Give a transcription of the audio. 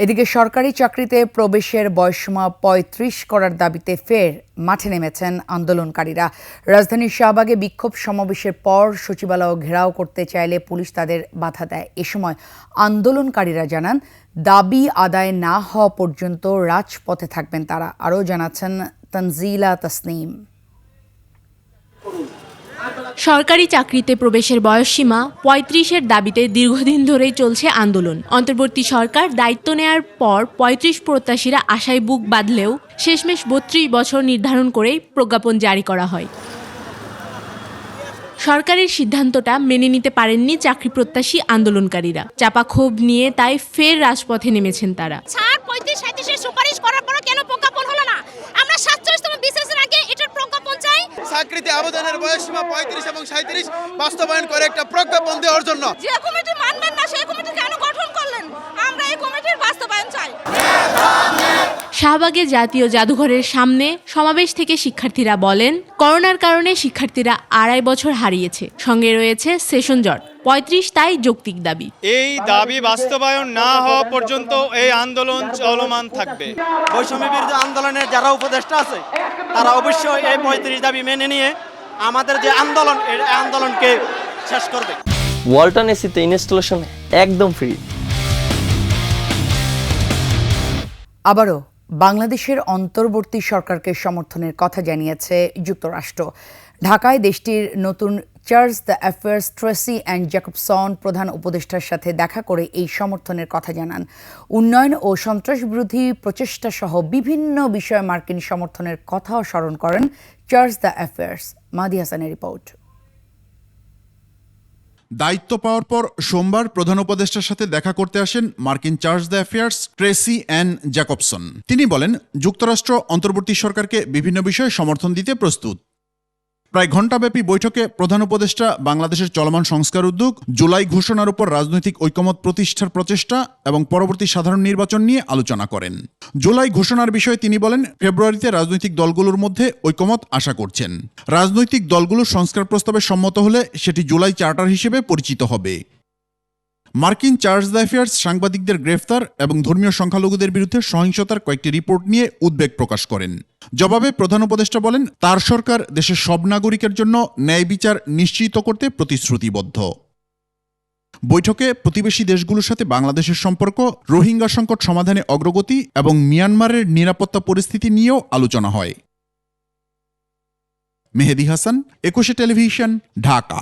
এদিকে সরকারি চাকরিতে প্রবেশের বয়সসীমা ৩৫ করার দাবিতে ফের মাঠে নেমেছেন আন্দোলনকারীরা। রাজধানীর শাহবাগে বিক্ষোভ সমাবেশের পর সচিবালয় ঘেরাও করতে চাইলে পুলিশ তাদের বাধা দেয়। এ সময় আন্দোলনকারীরা জানান, দাবি আদায় না হওয়া পর্যন্ত রাজপথে থাকবেন তারা। আরও জানাচ্ছেন তানজিলা তাসনিম। সরকারি চাকরিতে প্রবেশের বয়সসীমা ৩৫-এর দাবিতে দীর্ঘদিন ধরেই চলছে আন্দোলন। অন্তর্বর্তী সরকার দায়িত্ব নেয়ার পর ৩৫ প্রত্যাশীরা আশায় বুক বাঁধলেও শেষমেশ ৩২ বছর নির্ধারণ করেই প্রজ্ঞাপন জারি করা হয়। সরকারের সিদ্ধান্তটা মেনে নিতে পারেননি চাকরি প্রত্যাশী আন্দোলনকারীরা। চাপা ক্ষোভ নিয়ে তাই ফের রাজপথে নেমেছেন তারা। ৩৫-৩৭-এর সুপারিশ করার পর কেন প্রজ্ঞাপন হলো না? আমরা ৪৭তম বিসিএসের আগে এটার প্রজ্ঞাপন চাই। চাকরিতে আবেদনের বয়সসীমা ৩৫ এবং ৩৭ বাস্তবায়ন করে একটা প্রজ্ঞাপন দেওয়ার জন্য। যে কমিটি মানবেন না সেই কমিটি কেন গঠন করলেন? আমরা এই কমিটির বাস্তবায়ন চাই। শাহবাগে জাতীয় জাদুঘরের সামনে সমাবেশ থেকে শিক্ষার্থীরা বলেন, করোনার কারণে শিক্ষার্থীরা ২.৫ বছর হারিয়েছে, সঙ্গে রয়েছে সেশন জট। ৩৫ তাই যৌক্তিক দাবি। এই দাবি বাস্তবায়ন না হওয়া পর্যন্ত এই আন্দোলন চলমান থাকবে। বৈষম্য বিরোধী আন্দোলনের যারা উপদেষ্টা আছে তারা অবশ্যই এই ৩৫ দাবি মেনে নিয়ে আমাদের যে আন্দোলন এই আন্দোলনকে শেষ করবে। ওয়ালটন এসিতে ইনস্টলেশন একদম ফ্রি। আবারও বাংলাদেশের অন্তর্বর্তী সরকারকে সমর্থনের কথা জানিয়েছে যুক্তরাষ্ট্র। ঢাকায় দেশটির নতুন charge d'affaires Tracey Ann Jacobson প্রধান উপদেষ্টার সাথে দেখা করে এই সমর্থনের কথা জানান। উন্নয়ন ও সন্ত্রাসবিরোধী প্রচেষ্টা সহ বিভিন্ন বিষয়ে মার্কিন সমর্থনের কথাও স্মরণ করেন চার্জ দ্য অ্যাফেয়ার্স। মাহদি হাসানের রিপোর্ট। দায়িত্ব পাওয়ার পর সোমবার প্রধান উপদেষ্টার সাথে দেখা করতে আসেন মার্কিন charge d'affaires Tracey Ann Jacobson. তিনি বলেন, যুক্তরাষ্ট্র অন্তর্বর্তী সরকারকে বিভিন্ন বিষয়ে সমর্থন দিতে প্রস্তুত। প্রায় ঘণ্টাব্যাপী বৈঠকে প্রধান উপদেষ্টা বাংলাদেশের চলমান সংস্কার উদ্যোগ, জুলাই ঘোষণার উপর রাজনৈতিক ঐকমত্য প্রতিষ্ঠার প্রচেষ্টা এবং পরবর্তী সাধারণ নির্বাচন নিয়ে আলোচনা করেন। জুলাই ঘোষণার বিষয়ে তিনি বলেন, ফেব্রুয়ারিতে রাজনৈতিক দলগুলোর মধ্যে ঐকমত্য আশা করছেন। রাজনৈতিক দলগুলো সংস্কার প্রস্তাবে সম্মত হলে সেটি জুলাই চার্টার হিসেবে পরিচিত হবে। মার্কিন চার্জ দ্য অ্যাফেয়ার্স সাংবাদিকদের গ্রেফতার এবং ধর্মীয় সংখ্যালঘুদের বিরুদ্ধে সহিংসতার কয়েকটি রিপোর্ট নিয়ে উদ্বেগ প্রকাশ করেন। জবাবে প্রধান উপদেষ্টা বলেন, তার সরকার দেশের সব নাগরিকের জন্য ন্যায় বিচার নিশ্চিত করতে প্রতিশ্রুতিবদ্ধ। বৈঠকে প্রতিবেশী দেশগুলোর সাথে বাংলাদেশের সম্পর্ক, রোহিঙ্গা সংকট সমাধানে অগ্রগতি এবং মিয়ানমারের নিরাপত্তা পরিস্থিতি নিয়েও আলোচনা হয়। মেহেদী হাসান, ২১ টেলিভিশন, ঢাকা।